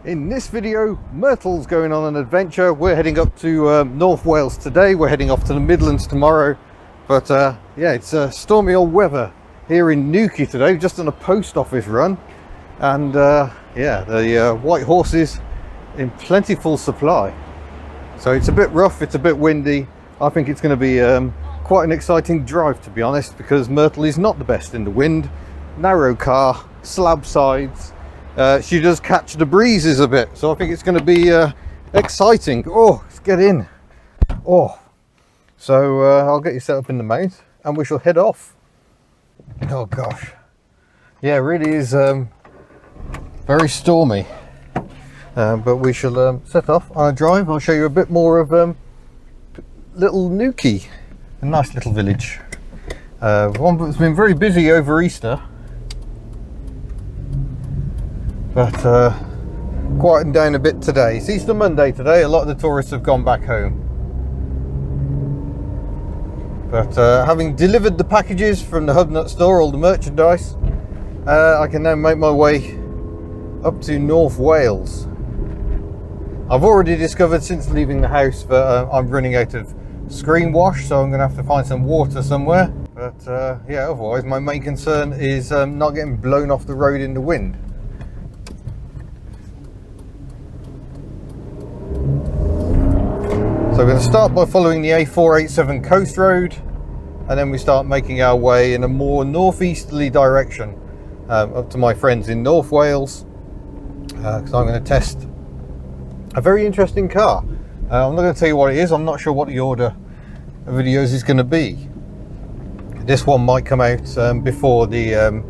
In this video, Myrtle's going on an adventure. We're heading up to North Wales today. We're heading off to the Midlands tomorrow. But yeah, it's stormy old weather here in Newquay today. We've just done a post office run. And yeah, the white horses in plentiful supply. So it's a bit rough, it's a bit windy. I think it's going to be quite an exciting drive, to be honest, because Myrtle is not the best in the wind. Narrow car, slab sides. She does catch the breezes a bit, so I think it's going to be exciting. Oh, let's get in. Oh, so I'll get you set up in the mount and we shall head off. Oh gosh, yeah, it really is very stormy, but we shall set off on a drive. I'll show you a bit more of little Newquay, a nice little village, one that's been very busy over Easter. But quieting down a bit today. It's Easter Monday today. A lot of the tourists have gone back home. But having delivered the packages from the Hub Nut store, all the merchandise, I can now make my way up to North Wales. I've already discovered since leaving the house that I'm running out of screen wash, so I'm going to have to find some water somewhere. But yeah, otherwise my main concern is not getting blown off the road in the wind. So we're going to start by following the A487 coast road, and then we start making our way in a more northeasterly direction up to my friends in North Wales, because I'm going to test a very interesting car. I'm not going to tell you what it is. I'm not sure what the order of videos is going to be. This one might come out before the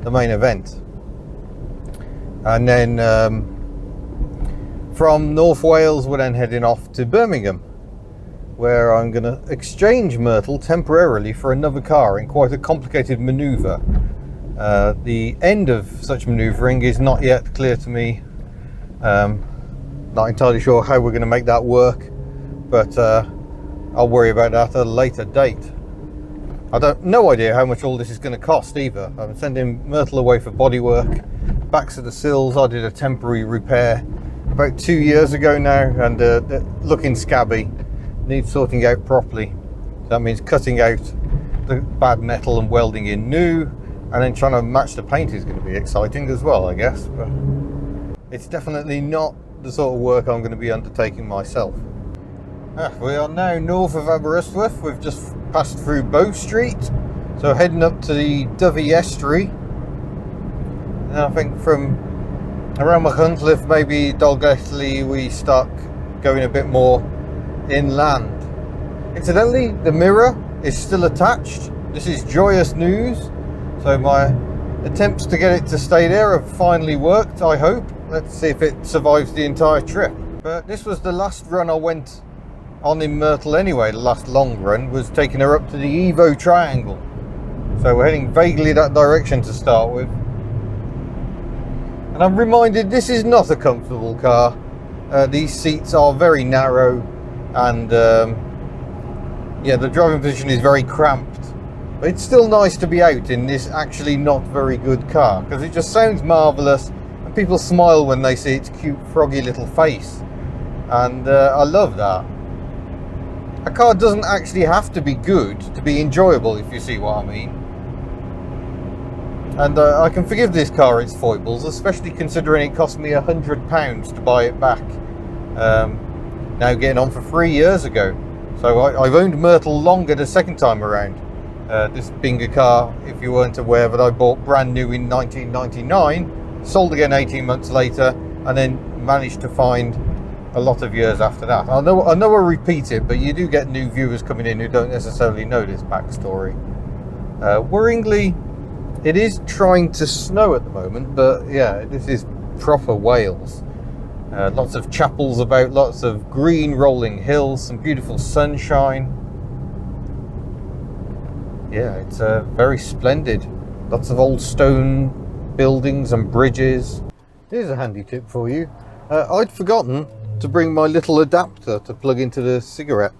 main event, and then from North Wales we're then heading off to Birmingham, where I'm going to exchange Myrtle temporarily for another car in quite a complicated manoeuvre. The end of such manoeuvring is not yet clear to me. Not entirely sure how we're going to make that work, but I'll worry about that at a later date. No idea how much all this is going to cost either. I'm sending Myrtle away for bodywork. Backs of the sills I did a temporary repair about 2 years ago now, and they're looking scabby. Needs sorting out properly. That means cutting out the bad metal and welding in new, and then trying to match the paint is going to be exciting as well, I guess. But it's definitely not the sort of work I'm going to be undertaking myself. We are now north of Aberystwyth. We've just passed through Bow Street, so heading up to the Dovey Estuary. And I think from around Machynlleth, maybe Dolgelly, we start going a bit more inland. Incidentally, the mirror is still attached. This is joyous news. So my attempts to get it to stay there have finally worked, I hope. Let's see if it survives the entire trip. But this was the last run I went on in Myrtle anyway. The last long run was taking her up to the Evo Triangle. So we're heading vaguely that direction to start with. And I'm reminded this is not a comfortable car. These seats are very narrow, and yeah, the driving position is very cramped, but it's still nice to be out in this actually not very good car, because it just sounds marvellous and people smile when they see its cute froggy little face, and I love that. A car doesn't actually have to be good to be enjoyable, if you see what I mean. And I can forgive this car its foibles, especially considering it cost me £100 to buy it back. Now getting on for 3 years ago. So I've owned Myrtle longer the second time around. This being a car, if you weren't aware, that I bought brand new in 1999, sold again 18 months later, and then managed to find a lot of years after that. I know I repeat it, but you do get new viewers coming in who don't necessarily know this backstory. Worryingly, it is trying to snow at the moment, but yeah, this is proper Wales. Lots of chapels about, lots of green rolling hills, some beautiful sunshine. Yeah, it's very splendid. Lots of old stone buildings and bridges. Here's a handy tip for you. I'd forgotten to bring my little adapter to plug into the cigarette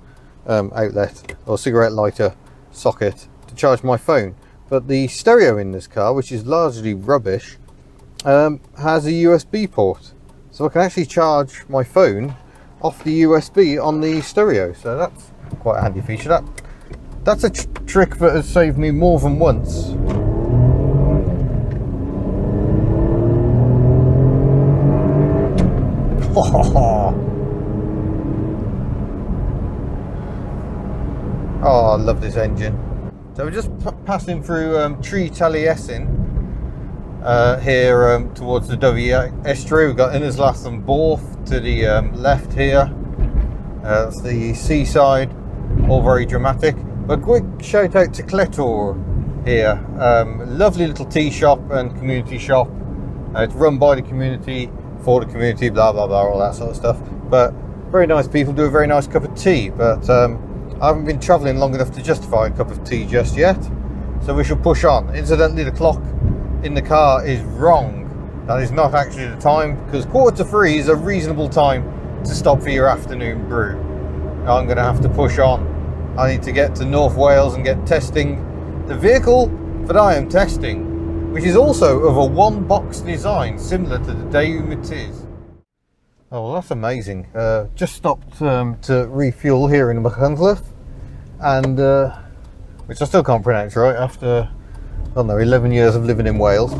outlet or cigarette lighter socket to charge my phone. But the stereo in this car, which is largely rubbish, has a USB port. so I can actually charge my phone off the USB on the stereo. So that's quite a handy feature. That's a trick that has saved me more than once. Oh, I love this engine. So we're just passing through Tree Taliesin here towards the W estuary. We've got Innerslath and Borth to the left here. That's the seaside, all very dramatic. But quick shout out to Cletor here. Lovely little tea shop and community shop. It's run by the community, for the community, blah blah blah, all that sort of stuff. But very nice people, do a very nice cup of tea. But I haven't been travelling long enough to justify a cup of tea just yet, so we shall push on. Incidentally, the clock in the car is wrong. That is not actually the time, because 2:45 is a reasonable time to stop for your afternoon brew. I'm going to have to push on. I need to get to North Wales and get testing the vehicle that I am testing, which is also of a one-box design, similar to the Daewoo Matiz. Oh, well, that's amazing. Just stopped to refuel here in Myrtle, and which I still can't pronounce right after, I don't know, 11 years of living in Wales.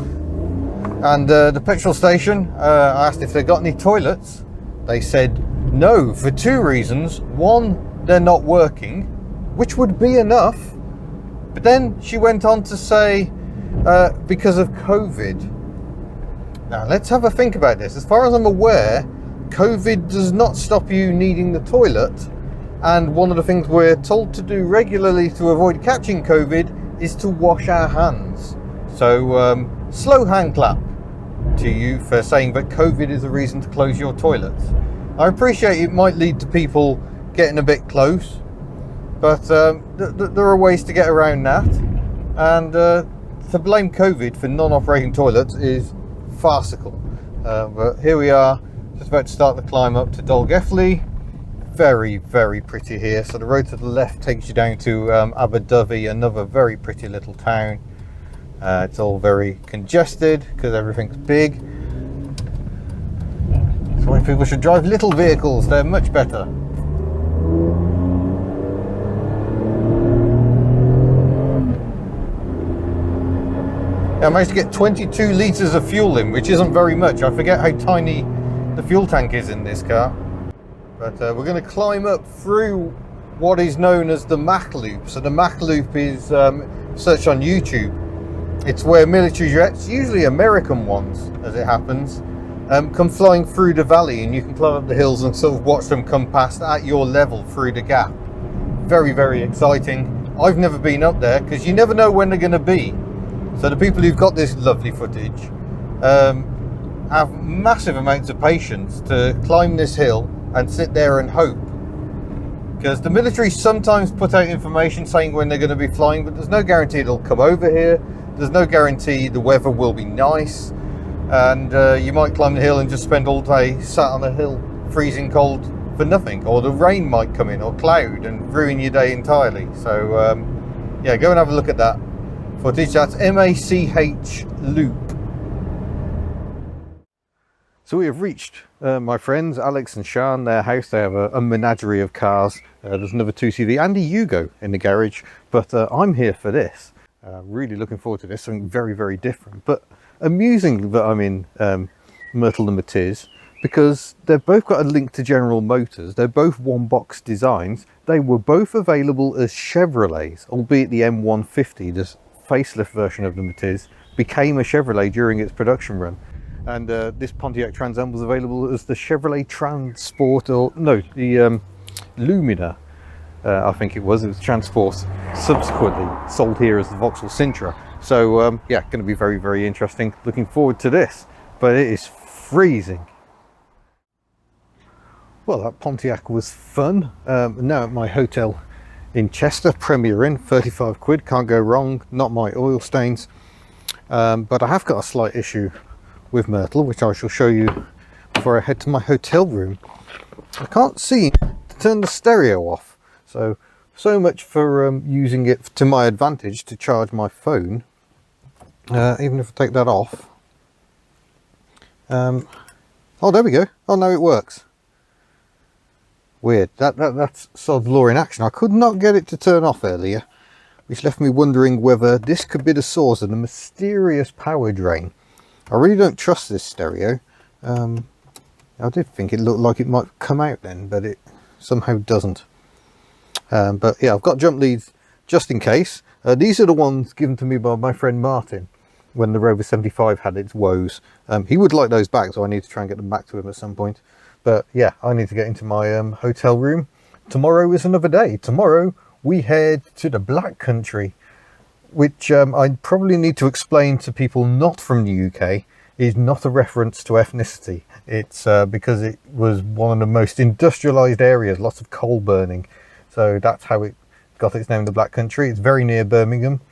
And the petrol station, I asked if they got any toilets. They said no, for two reasons. One, they're not working, which would be enough. But then she went on to say, because of COVID. Now, let's have a think about this. As far as I'm aware, COVID does not stop you needing the toilet, and one of the things we're told to do regularly to avoid catching COVID is to wash our hands. So slow hand clap to you for saying that COVID is a reason to close your toilets. I appreciate it might lead to people getting a bit close, but there are ways to get around that, and to blame COVID for non-operating toilets is farcical. But here we are, just about to start the climb up to Dolgelley. Very, very pretty here. So the road to the left takes you down to Aberdyfi, another very pretty little town. It's all very congested because everything's big. That's why people should drive little vehicles, they're much better. I managed to get 22 litres of fuel in, which isn't very much. I forget how tiny the fuel tank is in this car. But we're going to climb up through what is known as the Mach Loop. So the Mach Loop is searched on YouTube. It's where military jets, usually American ones as it happens, come flying through the valley, and you can climb up the hills and sort of watch them come past at your level through the gap. Very, very exciting. I've never been up there because you never know when they're going to be. So the people who've got this lovely footage have massive amounts of patience to climb this hill and sit there and hope. Because the military sometimes put out information saying when they're going to be flying, but there's no guarantee it'll come over here. There's no guarantee the weather will be nice. And you might climb the hill and just spend all day sat on a hill freezing cold for nothing. Or the rain might come in, or cloud, and ruin your day entirely. So yeah, go and have a look at that footage. That's MACH Loop. So we have reached my friends Alex and Sean, their house. They have a menagerie of cars. There's another 2CV and a Yugo in the garage, but I'm here for this. Really looking forward to this, something very, very different. But amusing that I'm in Myrtle the Matiz, because they've both got a link to General Motors. They're both one-box designs. They were both available as Chevrolets, albeit the M150, this facelift version of the Matiz, became a Chevrolet during its production run. And this Pontiac Trans Am was available as the Chevrolet Transport, or no, the Lumina, I think it was Transport, subsequently sold here as the Vauxhall Sintra. So yeah, going to be very, very interesting. Looking forward to this, but it is freezing. Well, that Pontiac was fun. Now at my hotel in Chester, Premier Inn, 35 quid, can't go wrong, not my oil stains. But I have got a slight issue with Myrtle, which I shall show you before I head to my hotel room. I can't seem to turn the stereo off. So much for using it to my advantage to charge my phone. Even if I take that off, I Oh, there we go. Oh, no, it works. Weird. That's sod law in action. I could not get it to turn off earlier, which left me wondering whether this could be the source of the mysterious power drain. I really don't trust this stereo. I did think it looked like it might come out then, but it somehow doesn't. But yeah, I've got jump leads just in case. These are the ones given to me by my friend Martin when the Rover 75 had its woes. He would like those back, so I need to try and get them back to him at some point. But yeah, I need to get into my hotel room. Tomorrow is another day. Tomorrow we head to the Black Country, which I probably need to explain to people not from the UK is not a reference to ethnicity. It's because it was one of the most industrialised areas, lots of coal burning. So that's how it got its name, the Black Country. It's very near Birmingham,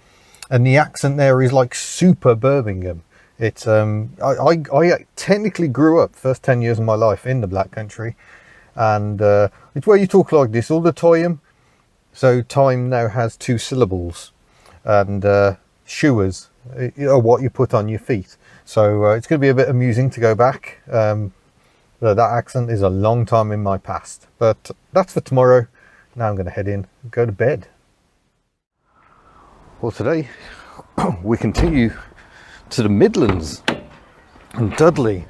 and the accent there is like super Birmingham. It's I technically grew up first 10 years of my life in the Black Country, and it's where you talk like this all the time. So time now has 2 syllables, and shoers are what you put on your feet. So it's going to be a bit amusing to go back. That accent is a long time in my past, but that's for tomorrow. Now I'm going to head in and go to bed. Well, today we continue to the Midlands and Dudley,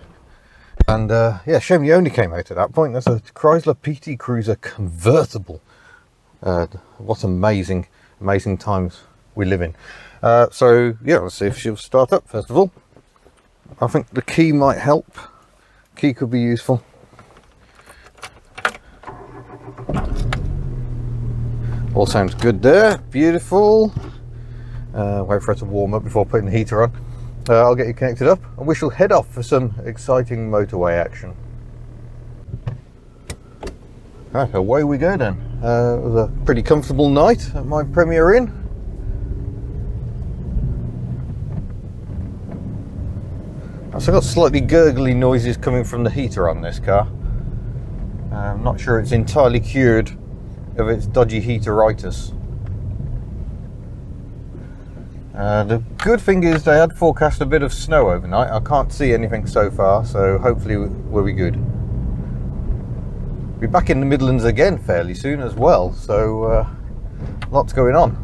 and yeah, shame you only came out at that point. That's a Chrysler PT Cruiser convertible. What amazing times we live in. So yeah, let's see if she'll start up first of all. I think the key might help. Key could be useful. All sounds good there. Beautiful. Wait for it to warm up before putting the heater on. I'll get you connected up and we shall head off for some exciting motorway action. Right, away we go then. It was a pretty comfortable night at my Premier Inn. So I've got slightly gurgly noises coming from the heater on this car. I'm not sure it's entirely cured of its dodgy heateritis. The good thing is they had forecast a bit of snow overnight. I can't see anything so far, so hopefully we'll be good. Be back in the Midlands again fairly soon as well, so lots going on.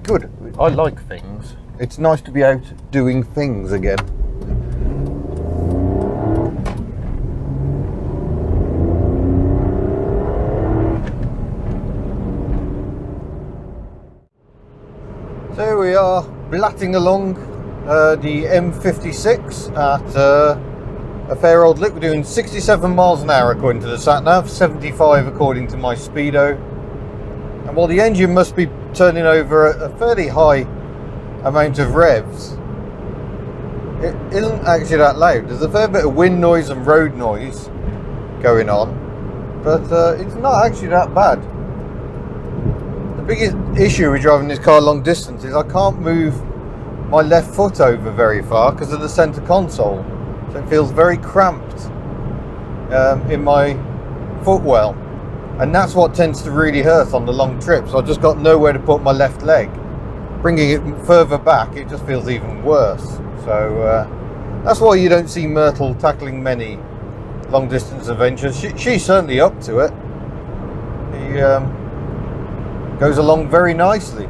Good. I like things. It's nice to be out doing things again. So here we are, blatting along the M56 at a fair old lick. We're doing 67 miles an hour according to the sat-nav, 75 according to my speedo. And while the engine must be turning over at a fairly high amount of revs, it isn't actually that loud. There's a fair bit of wind noise and road noise going on, but it's not actually that bad. The biggest issue with driving this car long distance is I can't move my left foot over very far because of the center console, so it feels very cramped in my footwell, and that's what tends to really hurt on the long trips. I've just got nowhere to put my left leg. Bringing it further back, it just feels even worse. So that's why you don't see Myrtle tackling many long distance adventures. She's certainly up to it. He goes along very nicely.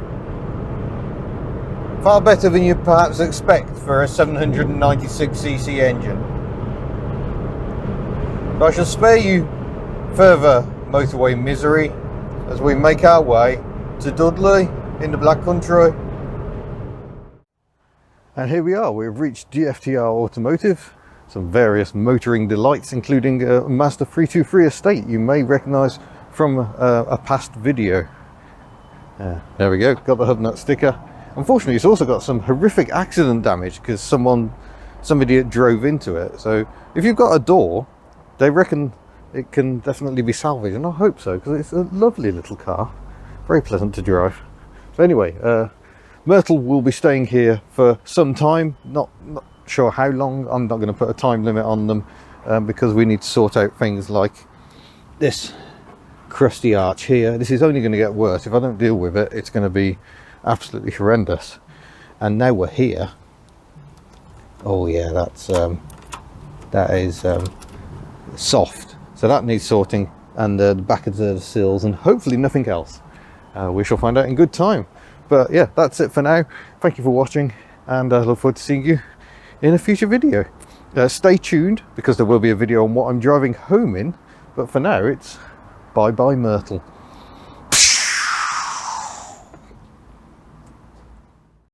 Far better than you perhaps expect for a 796cc engine. But I shall spare you further motorway misery as we make our way to Dudley in the Black Country. And here we are, we've reached GFTR Automotive. Some various motoring delights, including a Mazda 323 estate you may recognise from a past video. There we go, got the hub nut sticker. Unfortunately, it's also got some horrific accident damage because somebody drove into it. So if you've got a door, they reckon it can definitely be salvaged, and I hope so, because it's a lovely little car, very pleasant to drive. So anyway, Myrtle will be staying here for some time, not sure how long. I'm not going to put a time limit on them because we need to sort out things like this crusty arch here. This is only going to get worse. If I don't deal with it, it's going to be absolutely horrendous. And now we're here. Oh yeah, that's that is soft, so that needs sorting, and the back of the seals, and hopefully nothing else. We shall find out in good time. But yeah, that's it for now. Thank you for watching, and I look forward to seeing you in a future video. Stay tuned, because there will be a video on what I'm driving home in, but for now it's bye bye Myrtle.